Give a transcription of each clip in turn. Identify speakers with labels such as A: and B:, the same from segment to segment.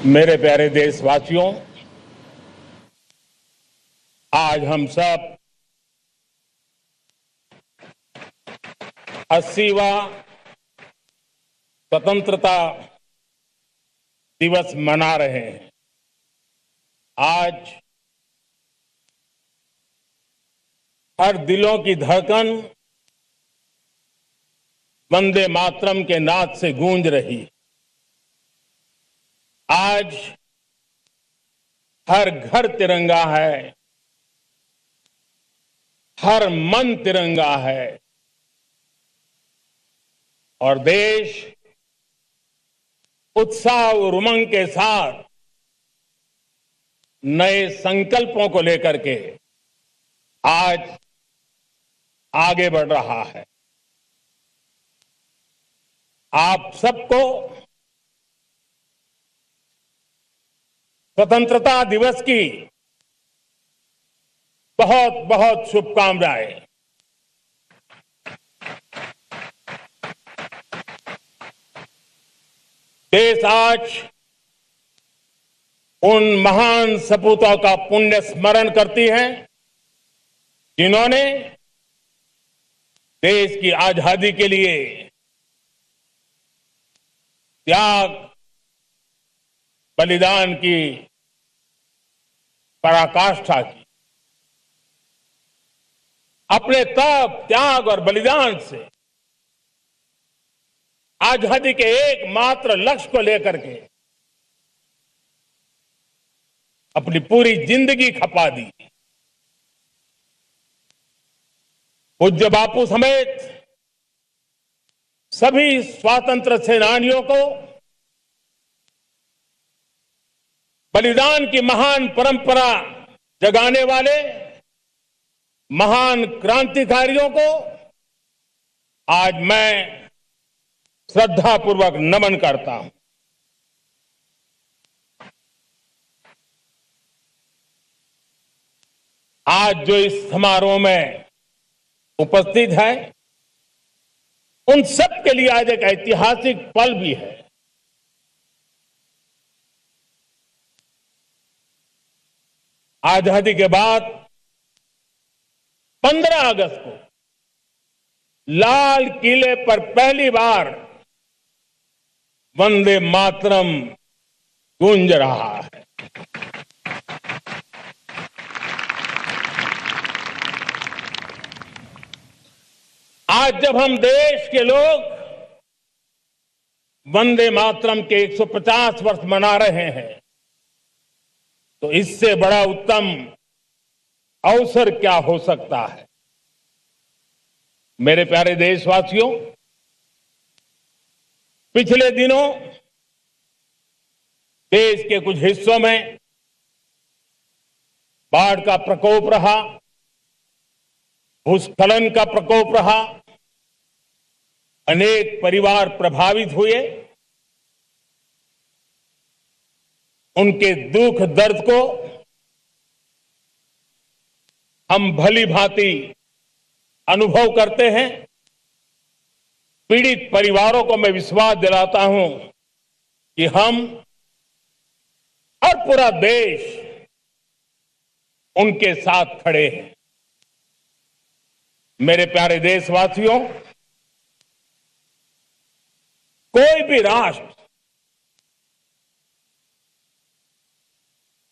A: मेरे प्यारे देशवासियों, आज हम सब 80वां स्वतंत्रता दिवस मना रहे हैं। आज हर दिलों की धड़कन वंदे मातरम के नाद से गूंज रही है। आज हर घर तिरंगा है, हर मन तिरंगा है और देश उत्साह और उमंग के साथ नए संकल्पों को लेकर के आज आगे बढ़ रहा है। आप सबको स्वतंत्रता दिवस की बहुत बहुत शुभकामनाएं। देश आज उन महान सपूतों का पुण्य स्मरण करती है जिन्होंने देश की आजादी के लिए त्याग बलिदान की पराकाष्ठा की। अपने तप, त्याग और बलिदान से आजादी के एकमात्र लक्ष्य को लेकर के अपनी पूरी जिंदगी खपा दी। पूज्य बापू समेत सभी स्वातंत्र सेनानियों को बलिदान की महान परंपरा जगाने वाले महान क्रांतिकारियों को आज मैं श्रद्धापूर्वक नमन करता हूं। आज जो इस समारोह में उपस्थित है उन सब के लिए आज एक ऐतिहासिक पल भी है। आजादी के बाद 15 अगस्त को लाल किले पर पहली बार वंदे मातरम गूंज रहा है। आज जब हम देश के लोग वंदे मातरम के 150 वर्ष मना रहे हैं तो इससे बड़ा उत्तम अवसर क्या हो सकता है। मेरे प्यारे देशवासियों, पिछले दिनों देश के कुछ हिस्सों में बाढ़ का प्रकोप रहा, भूस्खलन का प्रकोप रहा, अनेक परिवार प्रभावित हुए। उनके दुख दर्द को हम भली भांति अनुभव करते हैं। पीड़ित परिवारों को मैं विश्वास दिलाता हूं कि हम और पूरा देश उनके साथ खड़े हैं। मेरे प्यारे देशवासियों, कोई भी राष्ट्र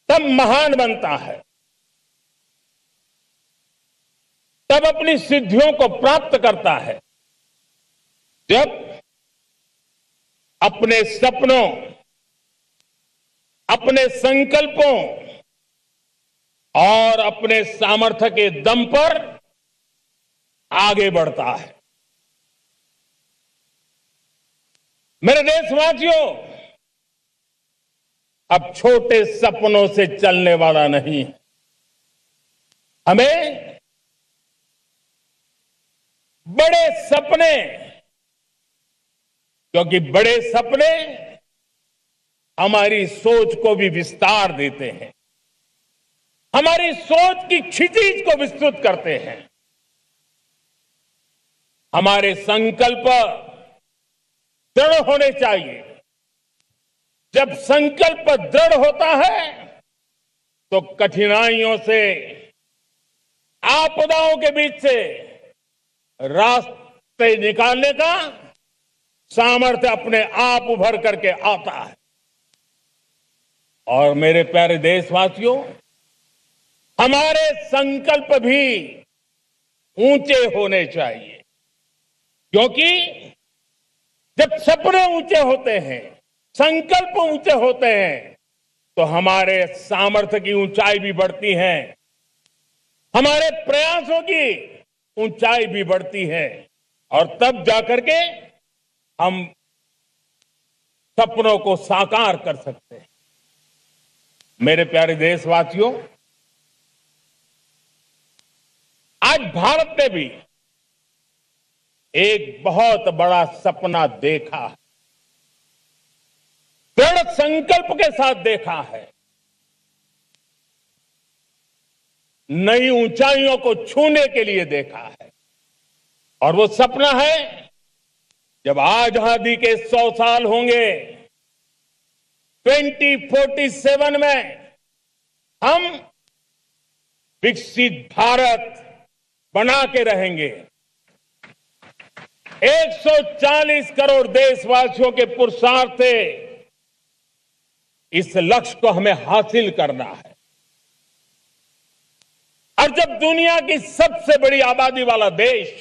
A: तब महान बनता है, तब अपनी सिद्धियों को प्राप्त करता है जब अपने सपनों, अपने संकल्पों और अपने सामर्थ्य के दम पर आगे बढ़ता है। मेरे देशवासियों, अब छोटे सपनों से चलने वाला नहीं है। हमें बड़े सपने, क्योंकि बड़े सपने हमारी सोच को भी विस्तार देते हैं, हमारी सोच की क्षितिज को विस्तृत करते हैं, हमारे संकल्प दृढ़ होने चाहिए जब संकल्प दृढ़ होता है तो कठिनाइयों से, आपदाओं के बीच से रास्ते निकालने का सामर्थ्य अपने आप उभर करके आता है। और मेरे प्यारे देशवासियों, हमारे संकल्प भी ऊंचे होने चाहिए, क्योंकि जब सपने ऊंचे होते हैं, संकल्प ऊंचे होते हैं, तो हमारे सामर्थ्य की ऊंचाई भी बढ़ती है, हमारे प्रयासों की ऊंचाई भी बढ़ती है, और तब जाकर के हम सपनों को साकार कर सकते हैं। मेरे प्यारे देशवासियों, आज भारत ने भी एक बहुत बड़ा सपना देखा है, दृढ़ संकल्प के साथ देखा है, नई ऊंचाइयों को छूने के लिए देखा है। और वो सपना है, जब आजादी के 100 साल होंगे, 2047 में हम विकसित भारत बना के रहेंगे। 140 करोड़ देशवासियों के पुरुषार्थ से इस लक्ष्य को हमें हासिल करना है। और जब दुनिया की सबसे बड़ी आबादी वाला देश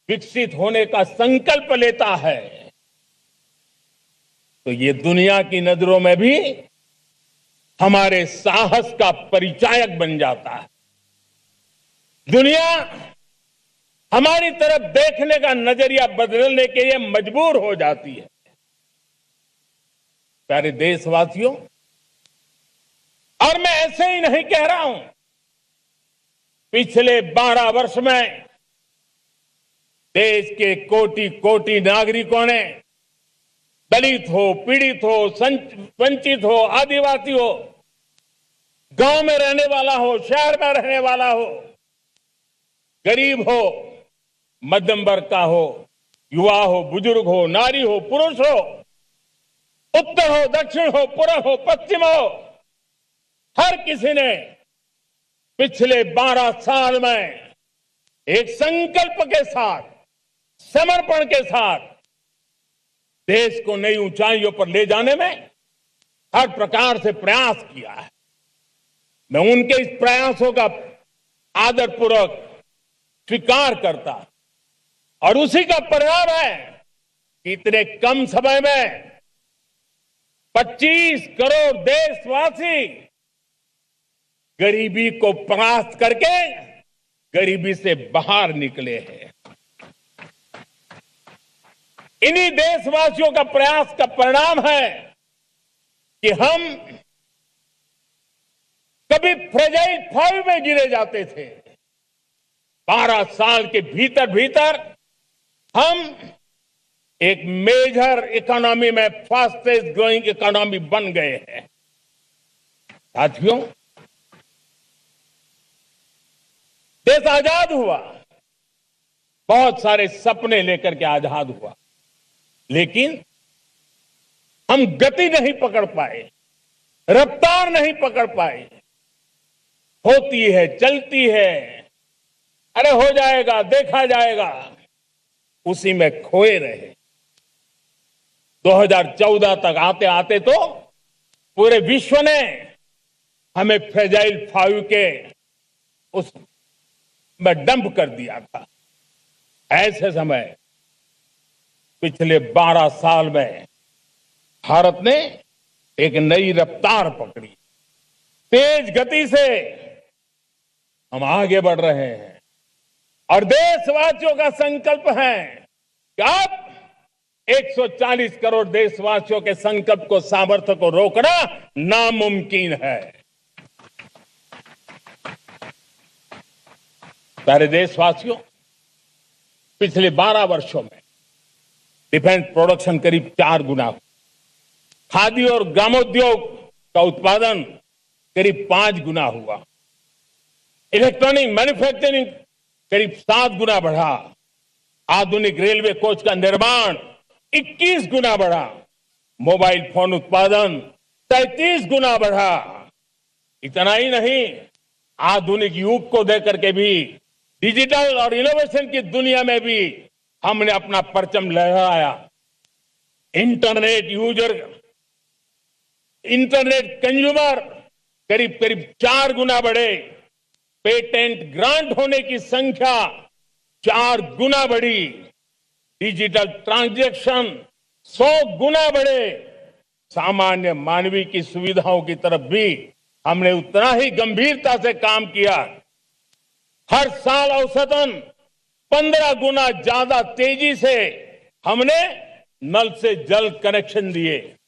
A: विकसित होने का संकल्प लेता है, तो ये दुनिया की नजरों में भी हमारे साहस का परिचायक बन जाता है। दुनिया हमारी तरफ देखने का नजरिया बदलने के लिए मजबूर हो जाती है। प्यारे देशवासियों, और मैं ऐसे ही नहीं कह रहा हूं, पिछले 12 वर्ष में देश के कोटि कोटि नागरिकों ने, दलित हो, पीड़ित हो, वंचित हो, आदिवासी हो, गांव में रहने वाला हो, शहर में रहने वाला हो, गरीब हो, मध्यम वर्ग का हो, युवा हो, बुजुर्ग हो, नारी हो, पुरुष हो, उत्तर हो, दक्षिण हो, पूर्व हो, पश्चिम हो, हर किसी ने पिछले 12 साल में एक संकल्प के साथ, समर्पण के साथ देश को नई ऊंचाइयों पर ले जाने में हर प्रकार से प्रयास किया है। मैं उनके इस प्रयासों का आदरपूर्वक स्वीकार करता, और उसी का परिणाम है कि इतने कम समय में 25 करोड़ देशवासी गरीबी को परास्त करके गरीबी से बाहर निकले हैं। इन्हीं देशवासियों का प्रयास का परिणाम है कि हम कभी फ्रेजाइल 5 में गिरे जाते थे। 12 साल के भीतर भीतर हम एक मेजर इकोनॉमी में फास्टेस्ट ग्रोइंग इकोनॉमी बन गए हैं। साथियों, देश आजाद हुआ, बहुत सारे सपने लेकर के आजाद हुआ, लेकिन हम गति नहीं पकड़ पाए, रफ्तार नहीं पकड़ पाए। होती है, चलती है, अरे हो जाएगा, देखा जाएगा, उसी में खोए रहे। 2014 तक आते आते तो पूरे विश्व ने हमें फ्रेजाइल 5 के उस में डंप कर दिया था। ऐसे समय पिछले 12 साल में भारत ने एक नई रफ्तार पकड़ी, तेज गति से हम आगे बढ़ रहे हैं। और देशवासियों का संकल्प है कि अब 140 करोड़ देशवासियों के संकल्प को, सामर्थ्य को रोकना नामुमकिन है। प्यारे देशवासियों, पिछले 12 वर्षों में डिफेंस प्रोडक्शन करीब 4 गुना हुआ, खादी और ग्रामोद्योग का उत्पादन करीब 5 गुना हुआ, इलेक्ट्रॉनिक मैन्युफैक्चरिंग करीब 7 गुना बढ़ा, आधुनिक रेलवे कोच का निर्माण 21 गुना बढ़ा, मोबाइल फोन उत्पादन 33 गुना बढ़ा। इतना ही नहीं, आधुनिक युग को देकर के भी डिजिटल और इनोवेशन की दुनिया में भी हमने अपना परचम लहराया। इंटरनेट कंज्यूमर करीब करीब 4 गुना बढ़े। पेटेंट ग्रांट होने की संख्या 4 गुना बढ़ी। डिजिटल ट्रांजैक्शन 100 गुना बढ़े। सामान्य मानवीय की सुविधाओं की तरफ भी हमने उतना ही गंभीरता से काम किया। हर साल औसतन 15 गुना ज्यादा तेजी से हमने नल से जल कनेक्शन दिए।